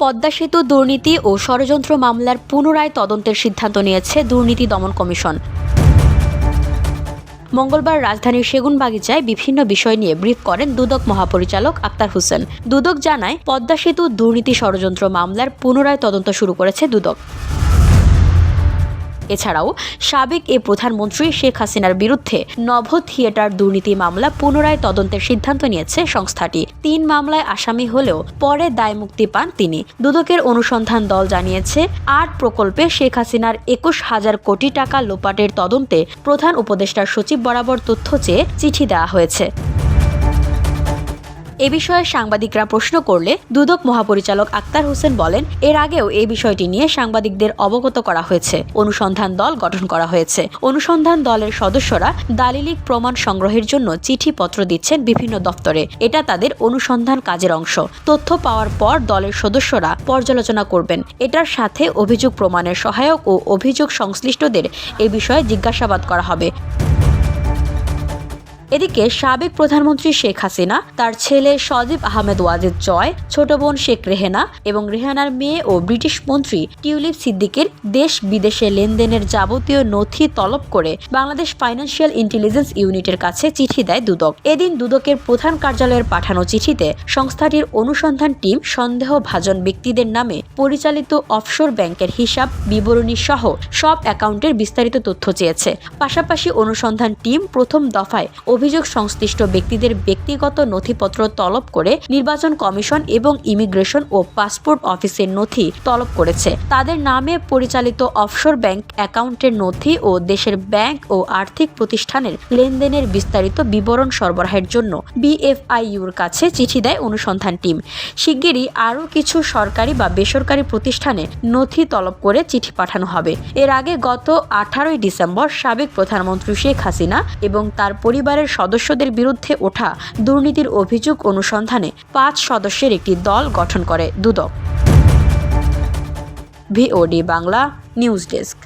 পদ্মা সেতু দুর্নীতি ও ষড়যন্ত্র মামলার পুনরায় তদন্তের সিদ্ধান্ত নিয়েছে দুর্নীতি দমন কমিশন। মঙ্গলবার রাজধানীর সেগুনবাগিচায় বিভিন্ন বিষয় নিয়ে ব্রিফ করেন দুদক মহাপরিচালক আক্তার হোসেন। দুদক জানায়, পদ্মা সেতু দুর্নীতি ষড়যন্ত্র মামলার পুনরায় তদন্ত শুরু করেছে দুদক। এছাড়াও সাবেক প্রধানমন্ত্রী শেখ হাসিনার বিরুদ্ধে নভ থিয়েটার দুর্নীতি মামলা পুনরায় তদন্তের সিদ্ধান্ত নিয়েছে সংস্থাটি। ৩ মামলায় আসামি হলেও পরে দায়মুক্তি পান তিনি। দুদকের অনুসন্ধান দল জানিয়েছে, ৮ প্রকল্পে শেখ হাসিনার ২১,০০০ কোটি টাকা লোপাটের তদন্তে প্রধান উপদেষ্টার সচিব বরাবর তথ্য চেয়ে চিঠি দেওয়া হয়েছে। এ বিষয়ে সাংবাদিকরা প্রশ্ন করলে দুদক মহাপরিচালক আক্তার হোসেন বলেন, এর আগেও এই বিষয়টি নিয়ে সাংবাদিকদের অবগত করা হয়েছে। অনুসন্ধান দল গঠন করা হয়েছে। অনুসন্ধান দলের সদস্যরা দালিলিক প্রমাণ সংগ্রহের জন্য চিঠিপত্র দিচ্ছেন বিভিন্ন দপ্তরে। এটা তাদের অনুসন্ধান কাজের অংশ। তথ্য পাওয়ার পর দলের সদস্যরা পর্যালোচনা করবেন। এটার সাথে অভিযোগ প্রমাণের সহায়ক ও অভিযোগ সংশ্লিষ্টদের এ বিষয়ে জিজ্ঞাসাবাদ করা হবে। এদিকে সাবেক প্রধানমন্ত্রী শেখ হাসিনা, তার ছেলে সজীব আহমেদ ওয়াজেদ জয়, ছোট বোন শেখ রেহেনা এবং রেহানার মেয়ে ও ব্রিটিশ মন্ত্রী টিউলিপ সিদ্দিকের দেশ বিদেশে লেনদেনের যাবতীয় নথি তলব করে বাংলাদেশ ফাইন্যান্সিয়াল ইন্টেলিজেন্স ইউনিটের কাছে চিঠি দেয় দুদক। এদিন দুদকের প্রধান কার্যালয়ের পাঠানো চিঠিতে সংস্থাটির অনুসন্ধান টিম সন্দেহভাজন ব্যক্তিদের নামে পরিচালিত অফশোর ব্যাংকের হিসাব বিবরণী সহ সব অ্যাকাউন্টের বিস্তারিত তথ্য চেয়েছে। পাশাপাশি অনুসন্ধান টিম প্রথম দফায় অভিযোগ সংশ্লিষ্ট ব্যক্তিদের ব্যক্তিগত নথিপত্র তলব করে নির্বাচন কমিশন এবং ইমিগ্রেশন ও পাসপোর্ট অফিসের নথি তলব করেছে। তাদের নামে পরিচালিত অফশোর ব্যাংক অ্যাকাউন্টের নথি ও দেশের ব্যাংক ও আর্থিক প্রতিষ্ঠানের লেনদেনের বিস্তারিত বিবরণ সরবরাহের জন্য বিএফআইইউর কাছে চিঠি দেয় অনুসন্ধান টিম। শিগগিরই আরও কিছু সরকারি বা বেসরকারি প্রতিষ্ঠানে নথি তলব করে চিঠি পাঠানো হবে। এর আগে গত 18 ডিসেম্বর সাবেক প্রধানমন্ত্রী শেখ হাসিনা এবং তার পরিবারের সদস্যদের বিরুদ্ধে ওঠা দুর্নীতির অভিযোগ অনুসন্ধানে 5 সদস্যের একটি দল গঠন করে Dudok. VOD Bangla news desk.